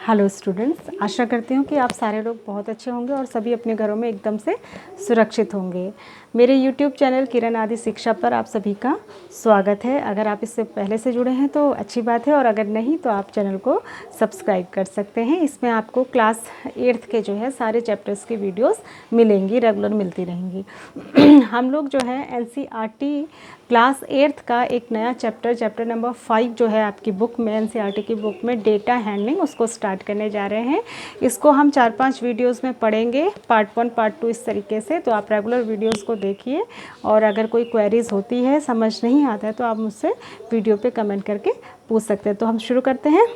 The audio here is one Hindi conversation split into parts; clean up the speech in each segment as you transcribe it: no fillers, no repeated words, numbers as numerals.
हेलो स्टूडेंट्स, आशा करती हूँ कि आप सारे लोग बहुत अच्छे होंगे और सभी अपने घरों में एकदम से सुरक्षित होंगे। मेरे यूट्यूब चैनल किरण आदि शिक्षा पर आप सभी का स्वागत है। अगर आप इससे पहले से जुड़े हैं तो अच्छी बात है, और अगर नहीं तो आप चैनल को सब्सक्राइब कर सकते हैं। इसमें आपको क्लास 8th के जो है सारे चैप्टर्स की वीडियोस मिलेंगी, रेगुलर मिलती रहेंगी। हम लोग जो है NCERT क्लास 8th का एक नया चैप्टर नंबर 5 जो है आपकी बुक में, NCERT की बुक में डेटा हैंडलिंग, उसको स्टार्ट करने जा रहे हैं। इसको हम 4-5 वीडियोस में पढ़ेंगे, पार्ट 1 पार्ट 2 इस तरीके से। तो आप रेगुलर वीडियोस को देखिए, और अगर कोई क्वेरीज होती है, समझ नहीं आता है, तो आप मुझसे वीडियो पे कमेंट करके पूछ सकते हैं। तो हम शुरू करते हैं।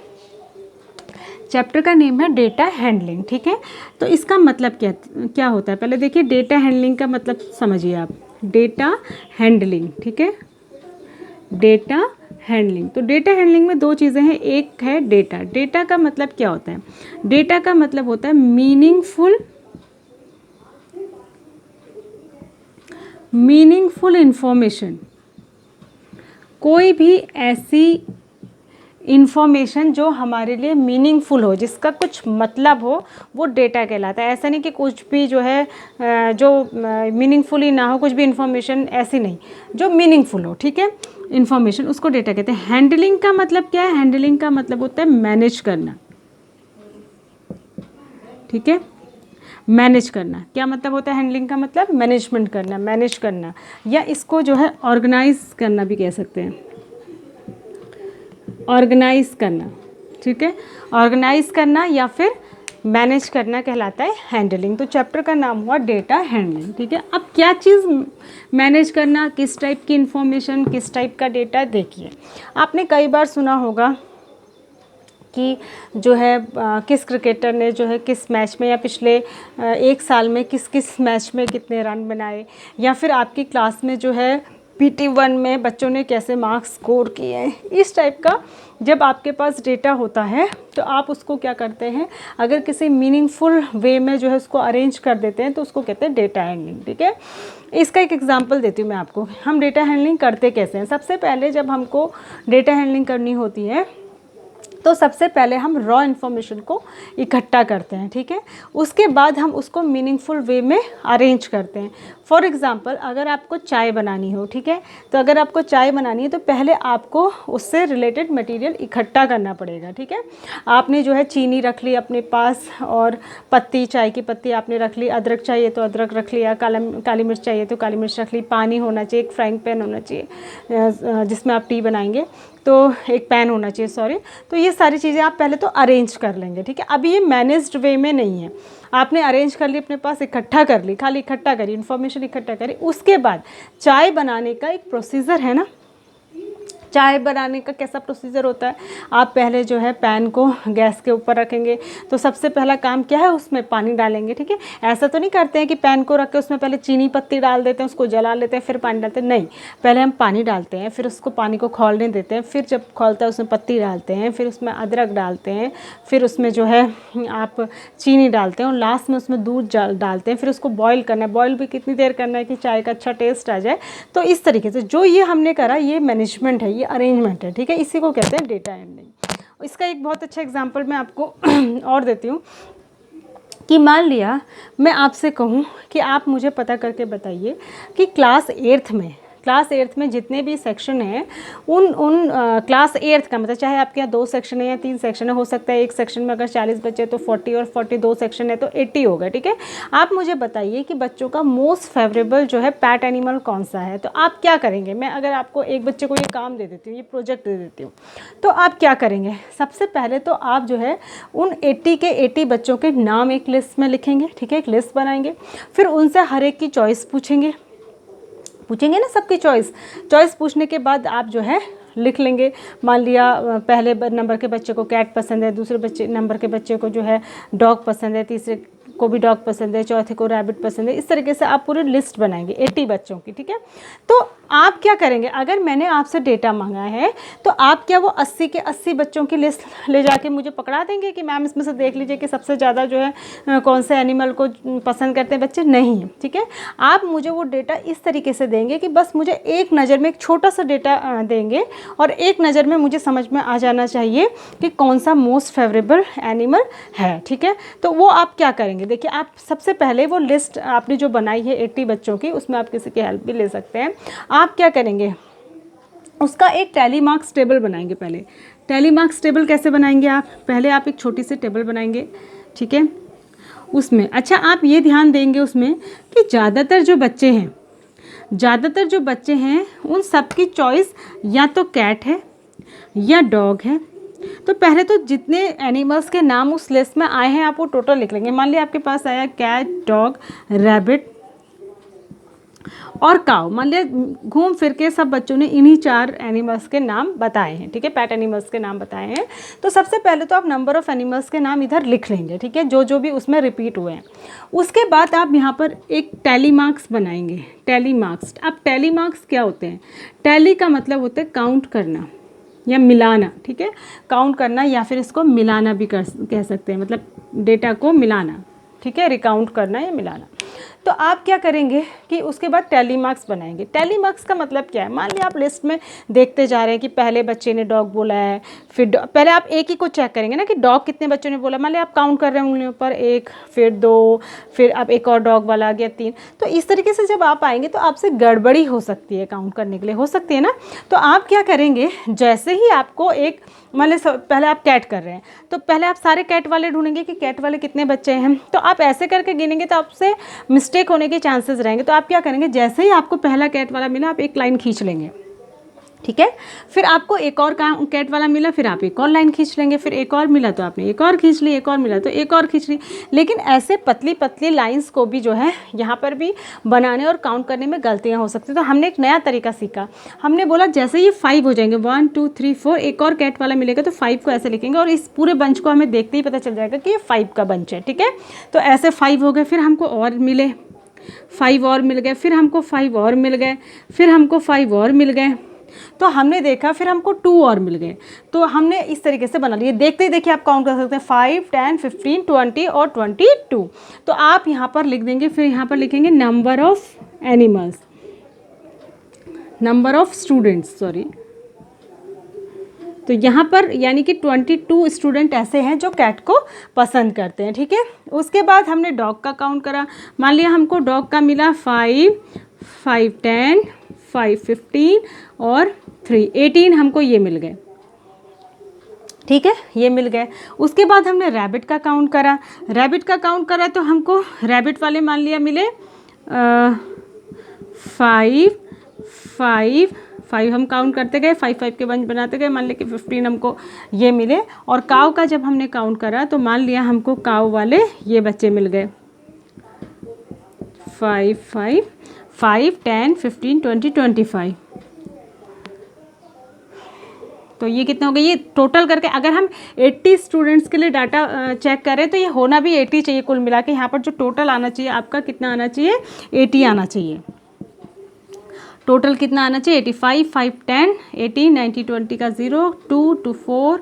चैप्टर का नेम है डेटा हैंडलिंग, ठीक है। तो इसका मतलब क्या होता है, पहले देखिए डेटा हैंडलिंग का मतलब समझिए आप। डेटा हैंडलिंग, ठीक है, डेटा हैंडलिंग। तो डेटा हैंडलिंग में दो चीज़ें हैं। एक है डेटा। डेटा का मतलब क्या होता है? डेटा का मतलब होता है मीनिंगफुल इंफॉर्मेशन। कोई भी ऐसी इन्फॉर्मेशन जो हमारे लिए मीनिंगफुल हो, जिसका कुछ मतलब हो, वो डेटा कहलाता है। ऐसा नहीं कि कुछ भी जो है जो मीनिंगफुल ही ना हो, कुछ भी इन्फॉर्मेशन ऐसी नहीं, जो मीनिंगफुल हो, ठीक है, इन्फॉर्मेशन, उसको डेटा कहते हैं। हैंडलिंग का मतलब क्या है? हैंडलिंग का मतलब होता है मैनेज करना, ठीक है। मैनेज करना, क्या मतलब होता है हैंडलिंग का मतलब? मैनेजमेंट करना, मैनेज करना, या इसको जो है ऑर्गेनाइज करना भी कह सकते हैं, ऑर्गेनाइज करना, ठीक है। ऑर्गेनाइज करना या फिर मैनेज करना कहलाता है हैंडलिंग। तो चैप्टर का नाम हुआ डेटा हैंडलिंग, ठीक है। अब क्या चीज़ मैनेज करना, किस टाइप की इंफॉर्मेशन, किस टाइप का डेटा? देखिए, आपने कई बार सुना होगा कि जो है किस क्रिकेटर ने जो है किस मैच में, या पिछले 1 साल में किस किस मैच में कितने रन बनाए, या फिर आपकी क्लास में जो है PT1 में बच्चों ने कैसे मार्क्स स्कोर किए हैं। इस टाइप का जब आपके पास डेटा होता है तो आप उसको क्या करते हैं, अगर किसी मीनिंगफुल वे में जो है उसको अरेंज कर देते हैं तो उसको कहते हैं डेटा हैंडलिंग, ठीक है। इसका एक एग्जांपल देती हूँ मैं आपको। हम डेटा हैंडलिंग करते कैसे हैं? सबसे पहले जब हमको डेटा हैंडलिंग करनी होती है तो सबसे पहले हम रॉ इन्फॉर्मेशन को इकट्ठा करते हैं, ठीक है। उसके बाद हम उसको मीनिंगफुल वे में अरेंज करते हैं। फॉर एग्ज़ाम्पल, अगर आपको चाय बनानी हो, ठीक है, तो अगर आपको चाय बनानी है तो पहले आपको उससे रिलेटेड मटेरियल इकट्ठा करना पड़ेगा, ठीक है। आपने जो है चीनी रख ली अपने पास, और पत्ती, चाय की पत्ती आपने रख ली, अदरक चाहिए तो अदरक रख लिया, काली मिर्च चाहिए तो काली मिर्च रख ली, पानी होना चाहिए, एक फ्राइंग पैन होना चाहिए जिसमें आप टी बनाएंगे, तो एक पैन होना चाहिए, सॉरी। तो ये सारी चीज़ें आप पहले तो अरेंज कर लेंगे, ठीक है। अभी ये मैनेज्ड वे में नहीं है, आपने अरेंज कर ली, अपने पास इकट्ठा कर ली, खाली इकट्ठा करी, इन्फॉर्मेशन इकट्ठा करी। उसके बाद चाय बनाने का एक प्रोसीजर है ना। चाय बनाने का कैसा प्रोसीजर होता है? आप पहले जो है पैन को गैस के ऊपर रखेंगे, तो सबसे पहला काम क्या है, उसमें पानी डालेंगे, ठीक है। ऐसा तो नहीं करते हैं कि पैन को रख के उसमें पहले चीनी पत्ती डाल देते हैं, उसको जला लेते हैं, फिर पानी डालते हैं। नहीं, पहले हम पानी डालते हैं, फिर उसको पानी को खौलने देते हैं, फिर जब खौलता है उसमें पत्ती डालते हैं, फिर उसमें अदरक डालते हैं, फिर उसमें जो है आप चीनी डालते हैं, और लास्ट में उसमें दूध डालते हैं। फिर उसको बॉईल करना है। बॉईल भी कितनी देर करना है कि चाय का अच्छा टेस्ट आ जाए। तो इस तरीके से जो ये हमने करा, ये मैनेजमेंट है, ये अरेंजमेंट है, ठीक है। इसी को कहते हैं डेटा हैंडलिंग। इसका एक बहुत अच्छा एग्जांपल मैं आपको और देती हूँ कि मान लिया मैं आपसे कहूँ कि आप मुझे पता करके बताइए कि क्लास 8th में जितने भी सेक्शन हैं, उन क्लास 8th का मतलब, चाहे आपके यहाँ 2 सेक्शन है या 3 सेक्शन है, हो सकता है एक सेक्शन में अगर 40 बच्चे तो 40, और 42 सेक्शन है तो 80 होगा, ठीक है। आप मुझे बताइए कि बच्चों का मोस्ट फेवरेबल जो है पेट एनिमल कौन सा है। तो आप क्या करेंगे? मैं अगर आपको एक बच्चे को ये काम दे देती हूँ, ये प्रोजेक्ट दे देती हूँ, तो आप क्या करेंगे? सबसे पहले तो आप जो है उन 80 के 80 बच्चों के नाम एक लिस्ट में लिखेंगे, ठीक है, एक लिस्ट बनाएंगे। फिर उनसे हर एक की चॉइस पूछेंगे ना, सबकी चॉइस पूछने के बाद आप जो है लिख लेंगे। मान लिया पहले नंबर के बच्चे को कैट पसंद है, दूसरे नंबर के बच्चे को जो है डॉग पसंद है, तीसरे को भी डॉग पसंद है, चौथे को रैबिट पसंद है। इस तरीके से आप पूरी लिस्ट बनाएंगे 80 बच्चों की, ठीक है। तो आप क्या करेंगे, अगर मैंने आपसे डेटा मांगा है तो आप क्या वो 80 के 80 बच्चों की लिस्ट ले जाके मुझे पकड़ा देंगे कि मैम इसमें से देख लीजिए कि सबसे ज़्यादा जो है कौन से एनिमल को पसंद करते हैं बच्चे? नहीं, ठीक है। आप मुझे वो डेटा इस तरीके से देंगे कि बस मुझे एक नज़र में एक छोटा सा डेटा देंगे और एक नज़र में मुझे समझ में आ जाना चाहिए कि कौन सा मोस्ट फेवरेबल एनिमल है, ठीक है। तो वो आप क्या करेंगे, देखिए आप सबसे पहले वो लिस्ट आपने जो बनाई है 80 बच्चों की, उसमें आप किसी की हेल्प भी ले सकते हैं। आप क्या करेंगे, उसका एक टैली मार्क्स टेबल बनाएंगे। पहले टैली मार्क्स टेबल कैसे बनाएंगे आप, पहले आप एक छोटी सी टेबल बनाएंगे, ठीक है। उसमें अच्छा आप ये ध्यान देंगे उसमें कि ज़्यादातर जो बच्चे हैं उन सब की चॉइस या तो कैट है या डॉग है। तो पहले तो जितने एनिमल्स के नाम उस लिस्ट में आए हैं आप वो टोटल लिख लेंगे। मान लिया आपके पास आया कैट, डॉग, रैबिट और काऊ। मान लिया घूम फिर के सब बच्चों ने इन्हीं 4 एनिमल्स के नाम बताए हैं, ठीक है, पेट एनिमल्स के नाम बताए हैं। तो सबसे पहले तो आप नंबर ऑफ़ एनिमल्स के नाम इधर लिख लेंगे, ठीक है, जो जो भी उसमें रिपीट हुए हैं। उसके बाद आप यहाँ पर एक टैली मार्क्स बनाएंगे, टैली मार्क्स। अब टैली मार्क्स क्या होते हैं, टैली का मतलब होता है काउंट करना या मिलाना, ठीक है, काउंट करना या फिर इसको मिलाना भी कह सकते हैं, मतलब डेटा को मिलाना, ठीक है, रिकाउंट करना या मिलाना। तो आप क्या करेंगे कि उसके बाद टैली मार्क्स बनाएंगे। टैली मार्क्स का मतलब क्या है, मान लिया आप लिस्ट में देखते जा रहे हैं कि पहले बच्चे ने डॉग बोला है, फिर पहले आप एक ही को चेक करेंगे ना कि डॉग कितने बच्चों ने बोला। मान लिया आप काउंट कर रहे हैं उंगलियों पर, 1, फिर 2, फिर अब एक और डॉग वाला आ गया 3। तो इस तरीके से जब आप आएंगे तो आपसे गड़बड़ी हो सकती है, काउंट करने के लिए हो सकती है ना। तो आप क्या करेंगे, जैसे ही आपको एक मान लीजिए पहले आप कैट कर रहे हैं तो पहले आप सारे कैट वाले ढूंढेंगे कि कैट वाले कितने बच्चे हैं। तो आप ऐसे करके गिनेंगे तो आपसे मिस्टेक होने के चांसेस रहेंगे। तो आप क्या करेंगे, जैसे ही आपको पहला कैट वाला मिला आप एक लाइन खींच लेंगे, ठीक है। फिर आपको एक और कैट वाला मिला, फिर आप एक और लाइन खींच लेंगे, फिर एक और मिला तो आपने एक और खींच ली, एक और मिला तो एक और खींच ली। लेकिन ऐसे पतली पतली लाइंस को भी जो है यहाँ पर भी बनाने और काउंट करने में गलतियाँ हो सकती हैं। तो हमने एक नया तरीका सीखा, हमने बोला जैसे ये 5 हो जाएंगे, 1 2 3 4, एक और कैट वाला मिलेगा तो 5 को ऐसे लिखेंगे और इस पूरे बंच को हमें देखते ही पता चल जाएगा कि ये 5 का बंच है, ठीक है। तो ऐसे 5 हो गए, फिर हमको और मिले 5 और मिल गए, फिर हमको 5 और मिल गए, फिर हमको 5 और मिल गए। तो हमने देखा फिर हमको 2 और मिल गए। तो हमने इस तरीके से बना लिया। देखते ही देखिए आप काउंट कर सकते हैं 5 10 15 20 और 22। तो आप यहाँ पर लिख देंगे, फिर यहाँ पर लिखेंगे number of animals, number of students, sorry. तो यहाँ पर यानी कि 22 स्टूडेंट ऐसे हैं जो कैट को पसंद करते हैं, ठीक है। उसके बाद हमने डॉग का काउंट करा। मान लिया हमको डॉग का मिला 5 5 10 5 15 और 3 18 हमको ये मिल गए, ठीक है, ये मिल गए। उसके बाद हमने रैबिट का काउंट करा। रैबिट का काउंट करा तो हमको रैबिट वाले मान लिया मिले 5 5 5 हम काउंट करते गए, 5 5 के बंच बनाते गए, मान लिया कि 15 हमको ये मिले। और काऊ का जब हमने काउंट करा तो मान लिया हमको काऊ वाले ये बच्चे मिल गए 5 5 5 10 15 20 25। तो ये कितने हो गए, ये टोटल करके अगर हम 80 स्टूडेंट्स के लिए डाटा चेक करें तो ये होना भी 80 चाहिए कुल मिला के। यहाँ पर जो टोटल आना चाहिए आपका कितना आना चाहिए, 80 आना चाहिए। टोटल कितना आना चाहिए, 85 5 10 80 90 20 का 0 2 2 4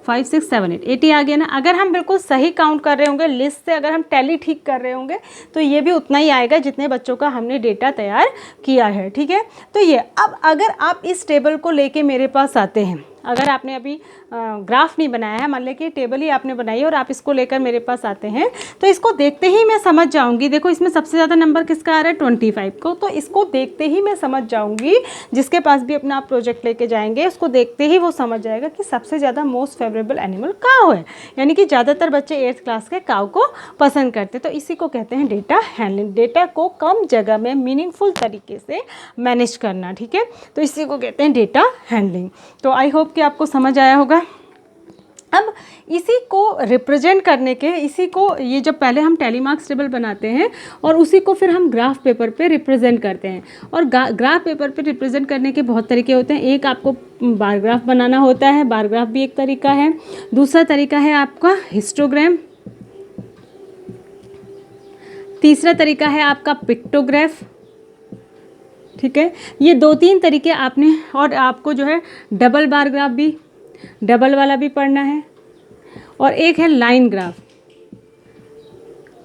5 6 7 8 80 आ गया ना। अगर हम बिल्कुल सही काउंट कर रहे होंगे लिस्ट से, अगर हम टैली ठीक कर रहे होंगे तो ये भी उतना ही आएगा जितने बच्चों का हमने डेटा तैयार किया है, ठीक है। तो ये अब अगर आप इस टेबल को लेके मेरे पास आते हैं, अगर आपने अभी ग्राफ नहीं बनाया है, मान लें कि टेबल ही आपने बनाई है और आप इसको लेकर मेरे पास आते हैं, तो इसको देखते ही मैं समझ जाऊंगी। देखो इसमें सबसे ज़्यादा नंबर किसका आ रहा है, 25 को। तो इसको देखते ही मैं समझ जाऊंगी, जिसके पास भी अपना आप प्रोजेक्ट लेके जाएंगे उसको देखते ही वो समझ जाएगा कि सबसे ज़्यादा मोस्ट फेवरेबल एनिमल काऊ है। यानी कि ज़्यादातर बच्चे 8th क्लास के काऊ को पसंद करते। तो इसी को कहते हैं डेटा हैंडलिंग, डेटा को कम जगह में मीनिंगफुल तरीके से मैनेज करना, ठीक है। तो इसी को कहते हैं डेटा हैंडलिंग। तो आई होप कि आपको समझ आया होगा। अब इसी को रिप्रेजेंट करने के, इसी को ये जब पहले हम टैली मार्क्स टेबल बनाते हैं और उसी को फिर हम ग्राफ पेपर पे रिप्रेजेंट करते हैं। और ग्राफ पेपर पे रिप्रेजेंट करने के बहुत तरीके होते हैं। एक आपको बार ग्राफ बनाना होता है, बार ग्राफ भी एक तरीका है। दूसरा तरीका है आपका हिस्टोग्राम, तीसरा तरीका है आपका पिक्टोग्राफ, ठीक है। ये 2-3 तरीके आपने, और आपको जो है डबल बार ग्राफ भी, डबल वाला भी पढ़ना है, और एक है लाइन ग्राफ,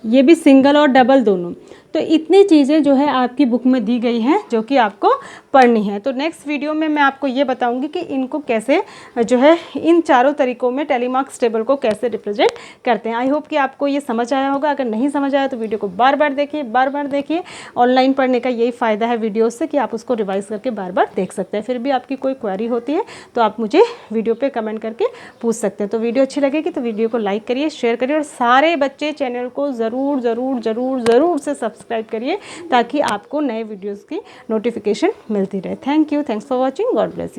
ये भी सिंगल और डबल दोनों। तो इतनी चीज़ें जो है आपकी बुक में दी गई हैं जो कि आपको पढ़नी है। तो नेक्स्ट वीडियो में मैं आपको ये बताऊंगी कि इनको कैसे जो है इन चारों तरीकों में टेलीमार्क्स टेबल को कैसे रिप्रेजेंट करते हैं। आई होप कि आपको ये समझ आया होगा। अगर नहीं समझ आया तो वीडियो को बार बार देखिए। ऑनलाइन पढ़ने का यही फ़ायदा है वीडियो से कि आप उसको रिवाइज़ करके बार बार देख सकते हैं। फिर भी आपकी कोई क्वेरी होती है तो आप मुझे वीडियो पर कमेंट करके पूछ सकते हैं। तो वीडियो अच्छी लगेगी तो वीडियो को लाइक करिए, शेयर करिए, और सारे बच्चे चैनल को ज़रूर से सब्सक्राइब करिए ताकि आपको नए वीडियोस की नोटिफिकेशन मिलती रहे। Thank you, thanks for watching, God bless you.